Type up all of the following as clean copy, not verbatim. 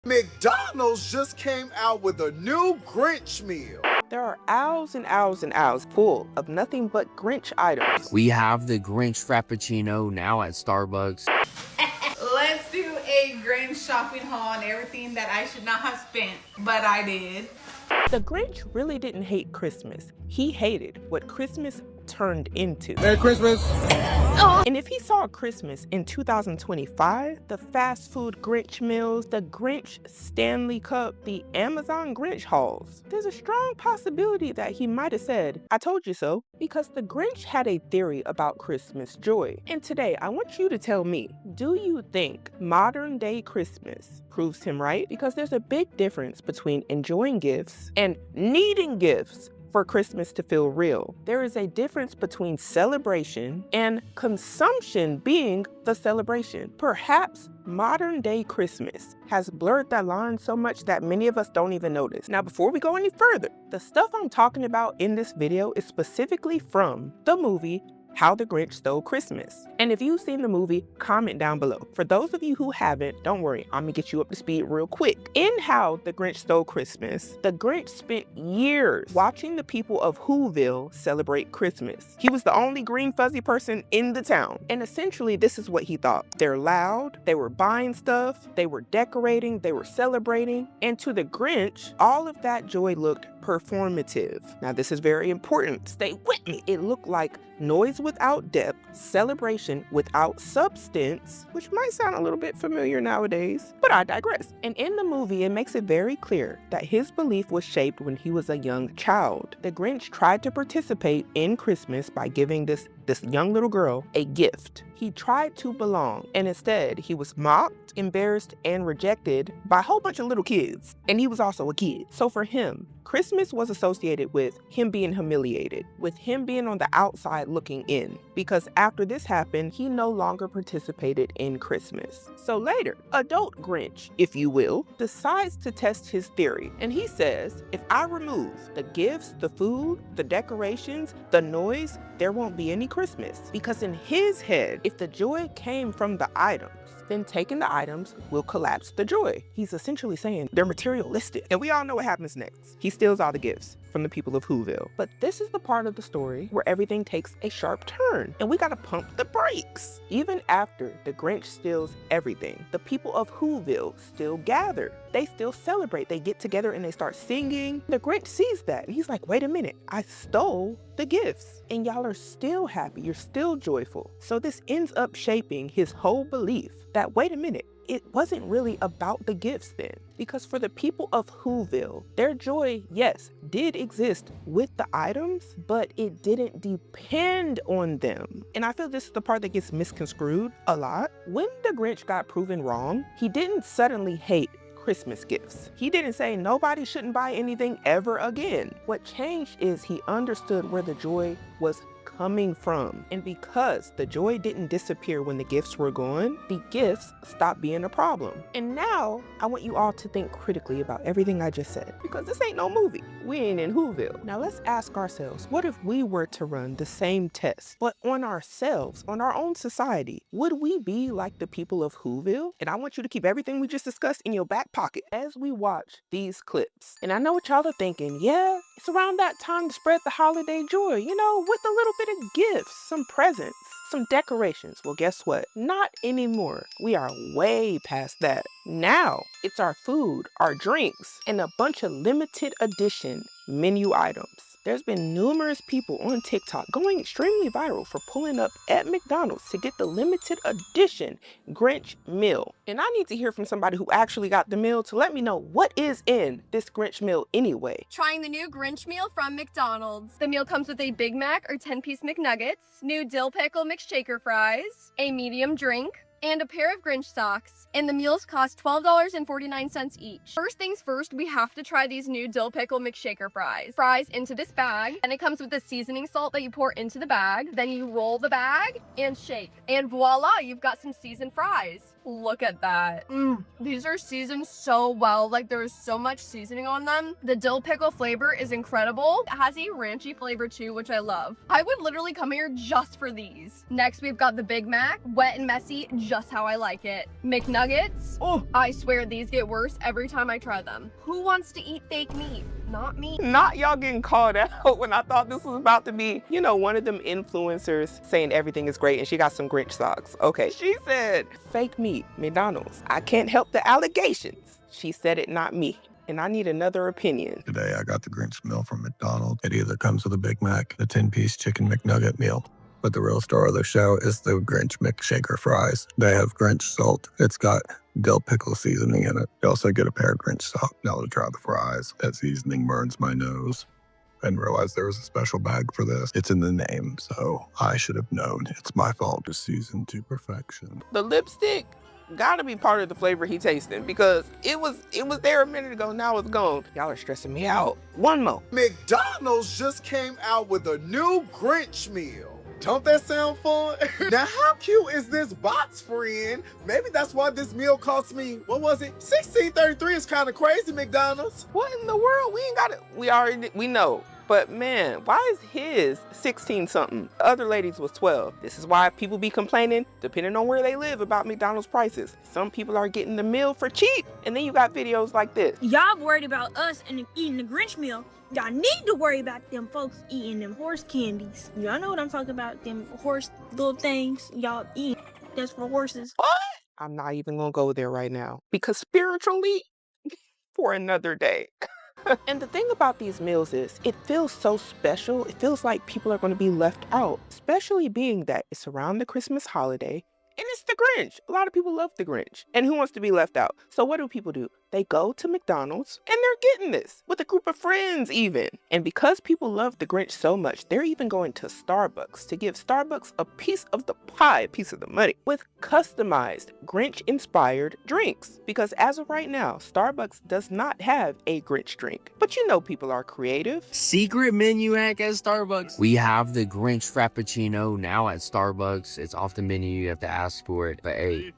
McDonald's just came out with a new Grinch meal. There are aisles and aisles and aisles full of nothing but Grinch items. We have the Grinch Frappuccino now at Starbucks. Let's do a Grinch shopping haul on everything that I should not have spent, but I did. The Grinch really didn't hate Christmas. He hated what Christmas turned into. Merry Christmas. And if he saw Christmas in 2025, the fast food Grinch meals, the Grinch Stanley Cup, the Amazon Grinch hauls, there's a strong possibility that he might have said, "I told you so," because the Grinch had a theory about Christmas joy. And today, I want you to tell me, do you think modern day Christmas proves him right? Because there's a big difference between enjoying gifts and needing gifts for Christmas to feel real. There is a difference between celebration and consumption being the celebration. Perhaps modern day Christmas has blurred that line so much that many of us don't even notice. Now, before we go any further, the stuff I'm talking about in this video is specifically from the movie How the Grinch Stole Christmas. And if you've seen the movie, comment down below. For those of you who haven't, don't worry, I'm gonna get you up to speed real quick. In How the Grinch Stole Christmas, the Grinch spent years watching the people of Whoville celebrate Christmas. He was the only green fuzzy person in the town. And essentially, this is what he thought. They're loud, they were buying stuff, they were decorating, they were celebrating. And to the Grinch, all of that joy looked performative. Now, this is very important. Stay with me. It looked like noise without depth, celebration without substance, which might sound a little bit familiar nowadays, but I digress. And in the movie, it makes it very clear that his belief was shaped when he was a young child. The Grinch tried to participate in Christmas by giving this young little girl a gift. He tried to belong, and instead he was mocked, embarrassed, and rejected by a whole bunch of little kids. And he was also a kid. So for him, Christmas was associated with him being humiliated, with him being on the outside looking in, because after this happened, he no longer participated in Christmas. So later, adult Grinch, if you will, decides to test his theory. And he says, if I remove the gifts, the food, the decorations, the noise, there won't be any Christmas. Because in his head, if the joy came from the items, then taking the items will collapse the joy. He's essentially saying they're materialistic. And we all know what happens next. He steals all the gifts from the people of Whoville. But this is the part of the story where everything takes a sharp turn and we gotta pump the brakes. Even after the Grinch steals everything, the people of Whoville still gather. They still celebrate. They get together and they start singing. The Grinch sees that and he's like, wait a minute, I stole the gifts and y'all are still happy. You're still joyful. So this ends up shaping his whole belief that, wait a minute, it wasn't really about the gifts then. Because for the people of Whoville, their joy, yes, did exist with the items, but it didn't depend on them. And I feel this is the part that gets misconstrued a lot. When the Grinch got proven wrong, he didn't suddenly hate Christmas gifts. He didn't say nobody shouldn't buy anything ever again. What changed is he understood where the joy was coming from. And because the joy didn't disappear when the gifts were gone, the gifts stopped being a problem. And now I want you all to think critically about everything I just said, because this ain't no movie. We ain't in Whoville. Now let's ask ourselves, what if we were to run the same test, but on ourselves, on our own society? Would we be like the people of Whoville? And I want you to keep everything we just discussed in your back pocket as we watch these clips. And I know what y'all are thinking, yeah, it's around that time to spread the holiday joy, you know, with a little bit of gifts, some presents, some decorations. Well, guess what? Not anymore. We are way past that. Now it's our food, our drinks, and a bunch of limited edition menu items. There's been numerous people on TikTok going extremely viral for pulling up at McDonald's to get the limited edition Grinch meal. And I need to hear from somebody who actually got the meal to let me know what is in this Grinch meal anyway. Trying the new Grinch meal from McDonald's. The meal comes with a Big Mac or 10-piece McNuggets, new dill pickle McShaker fries, a medium drink, and a pair of Grinch socks, and the meals cost $12.49 each. First things first, we have to try these new dill pickle McShaker fries. Fries into this bag, and it comes with a seasoning salt that you pour into the bag. Then you roll the bag and shake, and voila, you've got some seasoned fries. Look at that. These are seasoned so well. Like, there is so much seasoning on them. The dill pickle flavor is incredible. It has a ranchy flavor too, which I love. I would literally come here just for these. Next, we've got the Big Mac. Wet and messy, just how I like it. McNuggets. Oh, I swear these get worse every time I try them. Who wants to eat fake meat? Not me. Not y'all getting called out when I thought this was about to be, you know, one of them influencers saying everything is great and she got some Grinch socks. Okay, she said fake meat, McDonald's. I can't help the allegations. She said it, not me. And I need another opinion. Today I got the Grinch meal from McDonald's. It either comes with a Big Mac, a 10-piece chicken McNugget meal, but the real star of the show is the Grinch McShaker fries. They have Grinch salt. It's got dill pickle seasoning in it. You also get a pair of Grinch salt. Now to try the fries. That seasoning burns my nose. I didn't realize there was a special bag for this. It's in the name, so I should have known. It's my fault. It's seasoned to perfection. The lipstick gotta be part of the flavor he tasting because it was there a minute ago, now it's gone. Y'all are stressing me out. One more. McDonald's just came out with a new Grinch meal. Don't that sound fun? Now, how cute is this box, friend? Maybe that's why this meal cost me, what was it? $16.33 is kind of crazy, McDonald's. What in the world? We ain't got it. We know. But man, why is his 16 something? The other ladies was 12. This is why people be complaining, depending on where they live, about McDonald's prices. Some people are getting the meal for cheap. And then you got videos like this. Y'all worried about us and eating the Grinch meal. Y'all need to worry about them folks eating them horse candies. Y'all know what I'm talking about, them horse little things y'all eat. That's for horses. What? I'm not even gonna go there right now because spiritually, for another day. And the thing about these meals is it feels so special. It feels like people are going to be left out, especially being that it's around the Christmas holiday and it's the Grinch. A lot of people love the Grinch. And who wants to be left out? So what do people do? They go to McDonald's and they're getting this with a group of friends even. And because people love the Grinch so much, they're even going to Starbucks to give Starbucks a piece of the pie, a piece of the money with customized Grinch-inspired drinks. Because as of right now, Starbucks does not have a Grinch drink. But you know people are creative. Secret menu hack at Starbucks. We have the Grinch Frappuccino now at Starbucks. It's off the menu. You have to ask for it. But hey,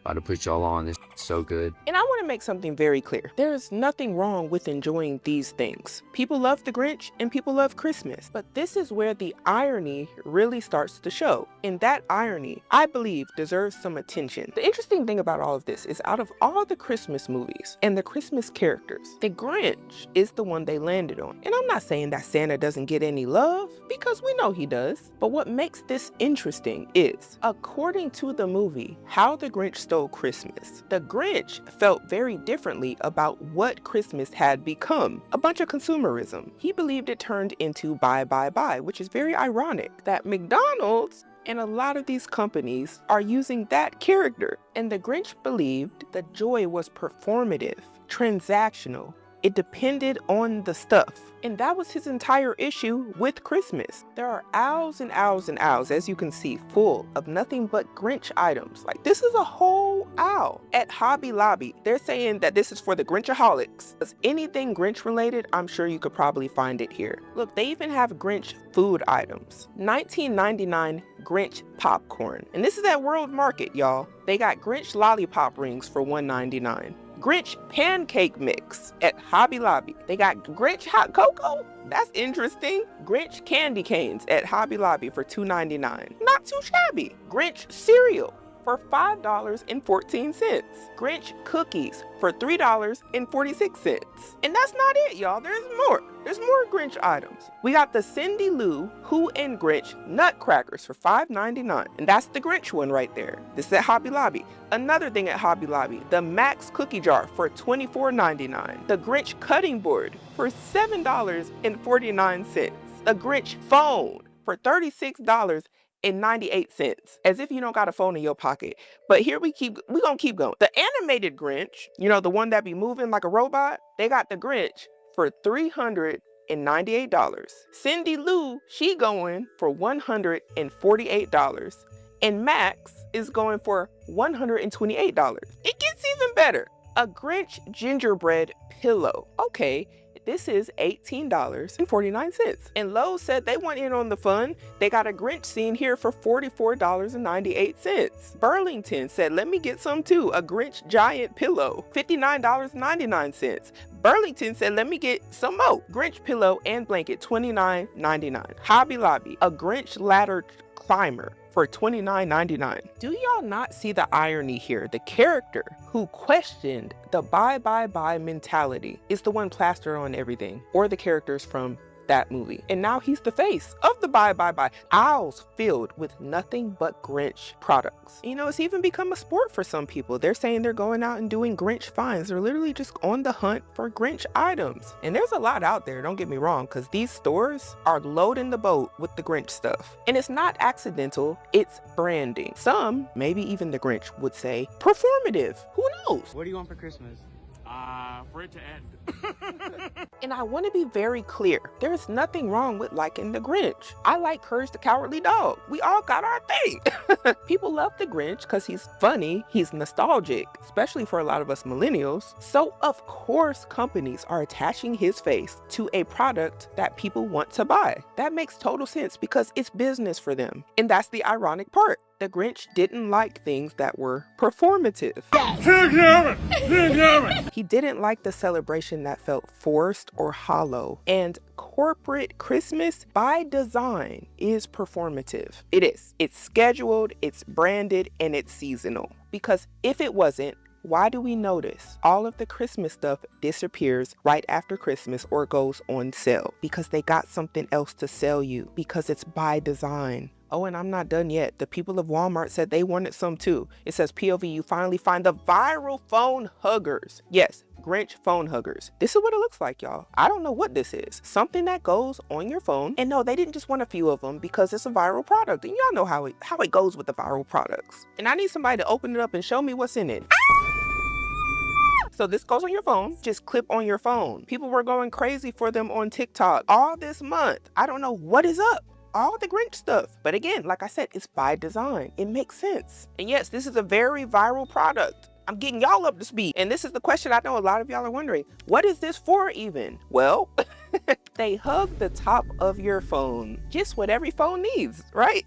about to put y'all on. This is so good. And I want to make something very clear. There is nothing wrong with enjoying these things. People love the Grinch and people love Christmas. But this is where the irony really starts to show. And that irony, I believe, deserves some attention. The interesting thing about all of this is out of all the Christmas movies and the Christmas characters, the Grinch is the one they landed on. And I'm not saying that Santa doesn't get any love, because we know he does. But what makes this interesting is, according to the movie, How the Grinch Stole Christmas, the Grinch felt very differently about what Christmas had become. A bunch of consumerism. He believed it turned into buy, buy, buy, which is very ironic that McDonald's and a lot of these companies are using that character. And the Grinch believed the joy was performative, transactional. It depended on the stuff. And that was his entire issue with Christmas. There are aisles and aisles and aisles, as you can see, full of nothing but Grinch items. Like, this is a whole aisle. At Hobby Lobby, they're saying that this is for the Grinchaholics. Because anything Grinch related, I'm sure you could probably find it here. Look, they even have Grinch food items. $19.99 Grinch popcorn. And this is at World Market, y'all. They got Grinch lollipop rings for $1.99. Grinch pancake mix at Hobby Lobby. They got Grinch hot cocoa. That's interesting. Grinch candy canes at Hobby Lobby for $2.99. Not too shabby. Grinch cereal for $5.14. Grinch cookies for $3.46. And that's not it, y'all. There's more. There's more Grinch items. We got the Cindy Lou Who and Grinch nutcrackers for $5.99. And that's the Grinch one right there. This is at Hobby Lobby. Another thing at Hobby Lobby, the Max cookie jar for $24.99. The Grinch cutting board for $7.49. The Grinch phone for $36.98. As if you don't got a phone in your pocket. But here we gonna keep going. The animated Grinch, you know, the one that be moving like a robot, they got the Grinch for $398. Cindy Lou, she going for $148. And Max is going for $128. It gets even better. A Grinch gingerbread pillow. Okay, This is $18.49. And Lowe's said they want in on the fun. They got a Grinch scene here for $44.98. Burlington said, let me get some too. A Grinch giant pillow, $59.99. Burlington said, let me get some more. Grinch pillow and blanket, $29.99. Hobby Lobby, a Grinch ladder climber for $29.99. Do y'all not see the irony here? The character who questioned the buy mentality is the one plastered on everything, or the characters from that movie. And now he's the face of the buy. Aisles filled with nothing but Grinch products. You know, it's even become a sport for some people. They're saying they're going out and doing Grinch finds. They're literally just on the hunt for Grinch items. And there's a lot out there, don't get me wrong, because these stores are loading the boat with the Grinch stuff. And it's not accidental, it's branding. Some, maybe even the Grinch, would say performative. Who knows? What do you want for Christmas? For it to end. And I want to be very clear. There's nothing wrong with liking the Grinch. I like Courage the Cowardly Dog. We all got our thing. People love the Grinch because he's funny, he's nostalgic, especially for a lot of us millennials. So of course companies are attaching his face to a product that people want to buy. That makes total sense because it's business for them. And that's the ironic part. The Grinch didn't like things that were performative. He didn't like the celebration that felt forced or hollow. And corporate Christmas, by design, is performative. It is. It's scheduled, it's branded, and it's seasonal. Because if it wasn't, why do we notice all of the Christmas stuff disappears right after Christmas or goes on sale? Because they got something else to sell you. Because it's by design. Oh, and I'm not done yet. The people of Walmart said they wanted some too. It says, POV, you finally find the viral phone huggers. Yes, Grinch phone huggers. This is what it looks like, y'all. I don't know what this is. Something that goes on your phone. And no, they didn't just want a few of them because it's a viral product. And y'all know how it goes with the viral products. And I need somebody to open it up and show me what's in it. So this goes on your phone, just clip on your phone. People were going crazy for them on TikTok all this month. I don't know what is up. All the Grinch stuff. But again, like I said, it's by design. It makes sense. And yes, this is a very viral product. I'm getting y'all up to speed. And this is the question I know a lot of y'all are wondering. What is this for even? Well, they hug the top of your phone. Just what every phone needs, right?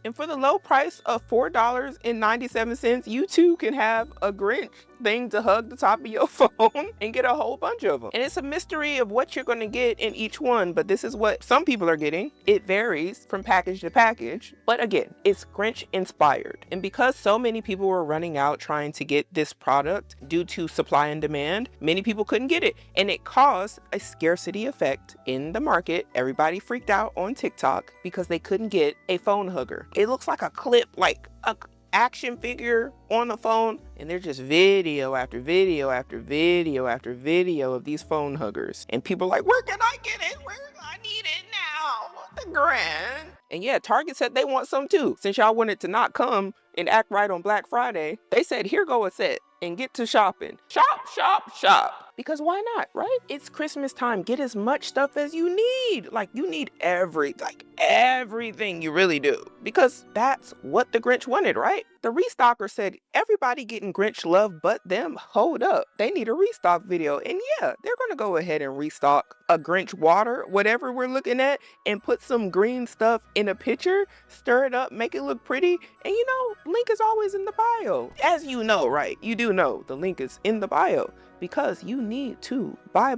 And for the low price of $4.97, you too can have a Grinch thing to hug the top of your phone and get a whole bunch of them. And it's a mystery of what you're going to get in each one, but this is what some people are getting. It varies from package to package, but again, it's Grinch inspired. And because so many people were running out trying to get this product due to supply and demand, many people couldn't get it. And it caused a scarcity effect in the market. Everybody freaked out on TikTok because they couldn't get a phone hugger. It looks like a clip, like a action figure on the phone, and they're just video after video after video after video of these phone huggers. And people are like, where can I get it? Where I need it now? The grand. And yeah, Target said they want some too. Since y'all wanted to not come and act right on Black Friday, they said, here go a set and get to shopping. Shop, shop, shop. Because why not, right? It's Christmas time. Get as much stuff as you need. Like, you need everything you really do. Because that's what the Grinch wanted, right? The restocker said, everybody getting Grinch love but them. Hold up. They need a restock video. And yeah, they're going to go ahead and restock a Grinch water, whatever we're looking at, and put some green stuff in a picture, stir it up, make it look pretty. And you know, link is always in the bio. As you know, right? You do know the link is in the bio. Because you need to buy.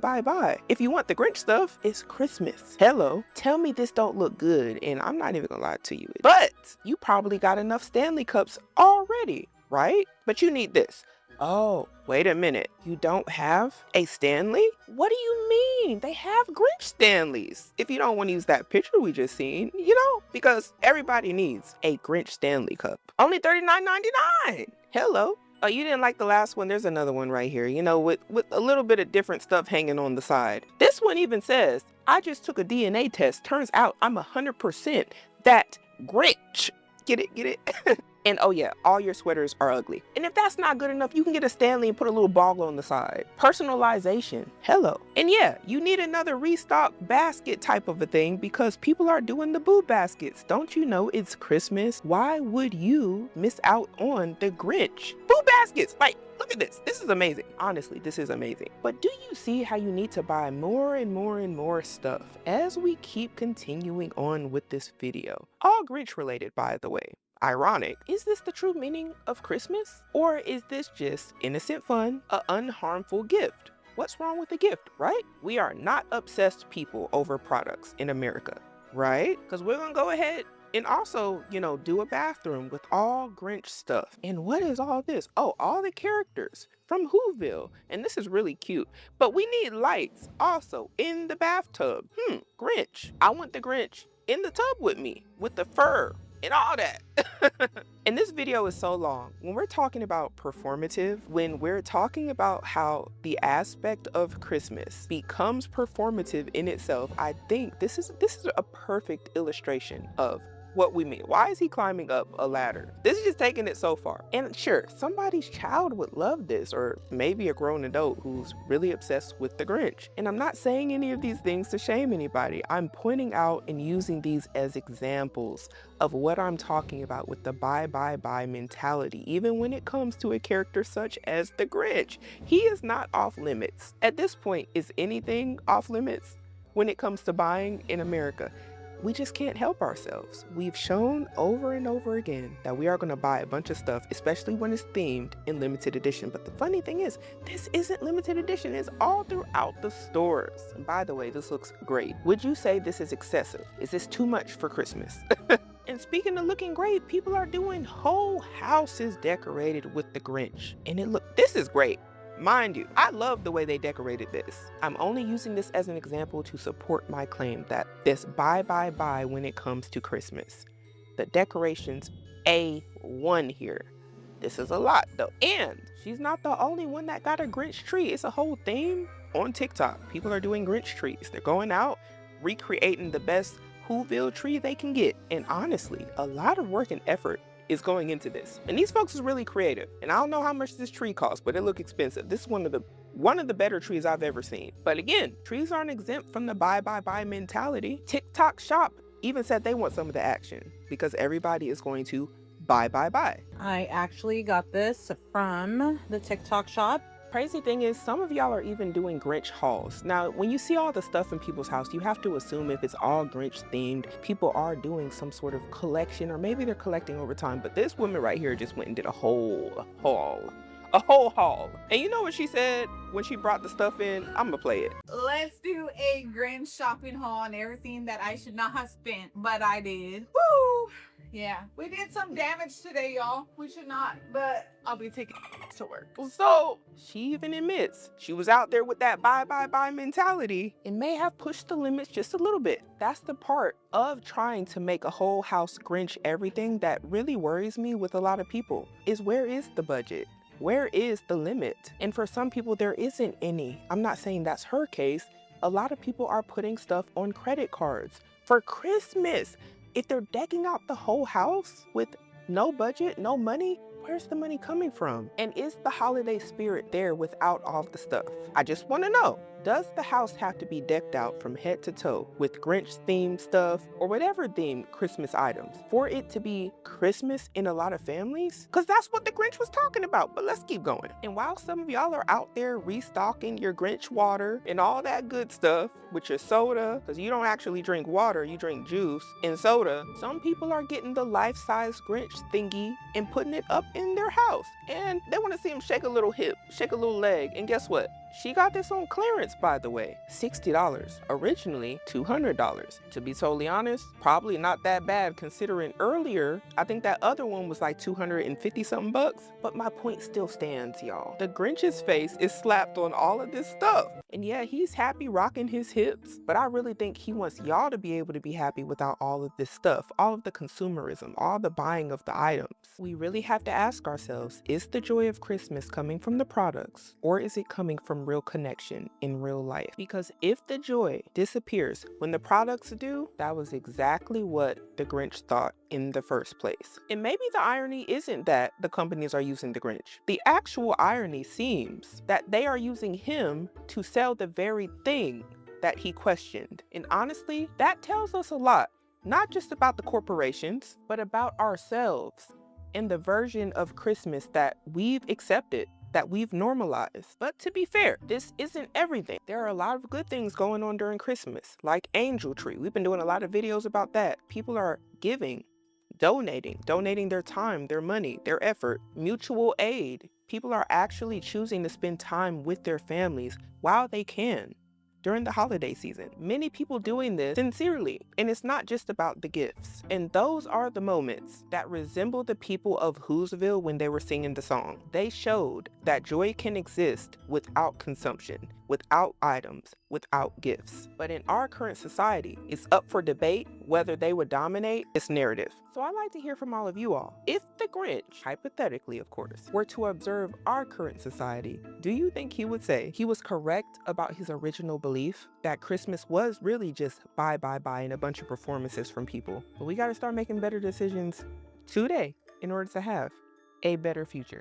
If you want the Grinch stuff, it's Christmas. Hello, tell me this don't look good, and I'm not even gonna lie to you. But you probably got enough Stanley cups already, right? But you need this. Oh, wait a minute. You don't have a Stanley? What do you mean? They have Grinch Stanleys. If you don't want to use that picture we just seen, you know, because everybody needs a Grinch Stanley cup. Only $39.99. Hello. Oh, you didn't like the last one? There's another one right here, you know, with a little bit of different stuff hanging on the side. This one even says, I just took a DNA test. Turns out I'm 100% that Grinch. Get it? And oh yeah, all your sweaters are ugly. And if that's not good enough, you can get a Stanley and put a little ball on the side. Personalization. Hello. And yeah, you need another restock basket type of a thing because people are doing the boo baskets. Don't you know it's Christmas? Why would you miss out on the Grinch? Boo baskets. Like, Look at this. This is amazing. Honestly, this is amazing. But do you see how you need to buy more and more and more stuff as we keep continuing on with this video? All Grinch related, by the way. Ironic. Is this the true meaning of Christmas? Or is this just innocent fun, an unharmful gift? What's wrong with the gift, right? We are not obsessed people over products in America, right? Because we're gonna go ahead and also, do a bathroom with all Grinch stuff. And what is all this? Oh, all the characters from Whoville. And this is really cute. But we need lights also in the bathtub. Grinch. I want the Grinch in the tub with me, with the fur and all that. And this video is so long. When we're talking about performative, when we're talking about how the aspect of Christmas becomes performative in itself, I think this is a perfect illustration of what we mean. Why is he climbing up a ladder? This is just taking it so far. And sure, somebody's child would love this, or maybe a grown adult who's really obsessed with the Grinch. And I'm not saying any of these things to shame anybody. I'm pointing out and using these as examples of what I'm talking about with the buy, buy, buy mentality. Even when it comes to a character such as the Grinch, he is not off limits. At this point, is anything off limits when it comes to buying in America? We just can't help ourselves. We've shown over and over again that we are going to buy a bunch of stuff, especially when it's themed in limited edition. But the funny thing is, this isn't limited edition. It's all throughout the stores. And by the way, this looks great. Would you say this is excessive? Is this too much for Christmas? And speaking of looking great, people are doing whole houses decorated with the Grinch. And this is great. Mind you, I love the way they decorated this. I'm only using this as an example to support my claim that this buy, buy, buy when it comes to Christmas. The decoration's A1 here. This is a lot though. And she's not the only one that got a Grinch tree. It's a whole theme on TikTok. People are doing Grinch trees. They're going out, recreating the best Whoville tree they can get. And honestly, a lot of work and effort is going into this. And these folks is really creative. And I don't know how much this tree costs, but it look expensive. This is one of the better trees I've ever seen. But again, trees aren't exempt from the buy, buy, buy mentality. TikTok Shop even said they want some of the action because everybody is going to buy, buy, buy. I actually got this from the TikTok Shop. Crazy thing is, some of y'all are even doing Grinch hauls. Now, when you see all the stuff in people's house, you have to assume if it's all Grinch themed, people are doing some sort of collection, or maybe they're collecting over time. But this woman right here just went and did a whole haul. And you know what she said when she brought the stuff in? I'm gonna play it. Let's do a Grinch shopping haul on everything that I should not have spent, but I did. Woo! Yeah, we did some damage today, y'all. We should not, but I'll be taking to work. So she even admits she was out there with that buy, buy, buy mentality and may have pushed the limits just a little bit. That's the part of trying to make a whole house Grinch everything that really worries me with a lot of people is, where is the budget? Where is the limit? And for some people, there isn't any. I'm not saying that's her case. A lot of people are putting stuff on credit cards for Christmas. If they're decking out the whole house with no budget, no money, where's the money coming from? And is the holiday spirit there without all the stuff? I just want to know, does the house have to be decked out from head to toe with Grinch themed stuff or whatever themed Christmas items for it to be Christmas in a lot of families? Because that's what the Grinch was talking about. But let's keep going. And while some of y'all are out there restocking your Grinch water and all that good stuff with your soda, because you don't actually drink water, you drink juice and soda, some people are getting the life-size Grinch thingy and putting it up in their house. And they want to see him shake a little hip, shake a little leg. And guess what? She got this on clearance, by the way. $60. Originally, $200. To be totally honest, probably not that bad considering earlier, I think that other one was like 250 something bucks. But my point still stands, y'all. The Grinch's face is slapped on all of this stuff. And yeah, he's happy rocking his hips, but I really think he wants y'all to be able to be happy without all of this stuff, all of the consumerism, all the buying of the items. We really have to ask ourselves, is the joy of Christmas coming from the products, or is it coming from real connection in real life? Because if the joy disappears when the products do, that was exactly what the Grinch thought in the first place. And maybe the irony isn't that the companies are using the Grinch. The actual irony seems that they are using him to sell the very thing that he questioned. And honestly, that tells us a lot, not just about the corporations, but about ourselves and the version of Christmas that we've accepted that we've normalized. But to be fair, this isn't everything. There are a lot of good things going on during Christmas, like Angel Tree. We've been doing a lot of videos about that. People are giving, donating their time, their money, their effort, mutual aid. People are actually choosing to spend time with their families while they can during the holiday season. Many people doing this sincerely, and it's not just about the gifts. And those are the moments that resemble the people of Whoville when they were singing the song. They showed that joy can exist without consumption, without items, without gifts. But in our current society, it's up for debate whether they would dominate this narrative. So I'd like to hear from all of you all. If the Grinch, hypothetically of course, were to observe our current society, do you think he would say he was correct about his original belief that Christmas was really just bye and a bunch of performances from people? But we gotta start making better decisions today in order to have a better future.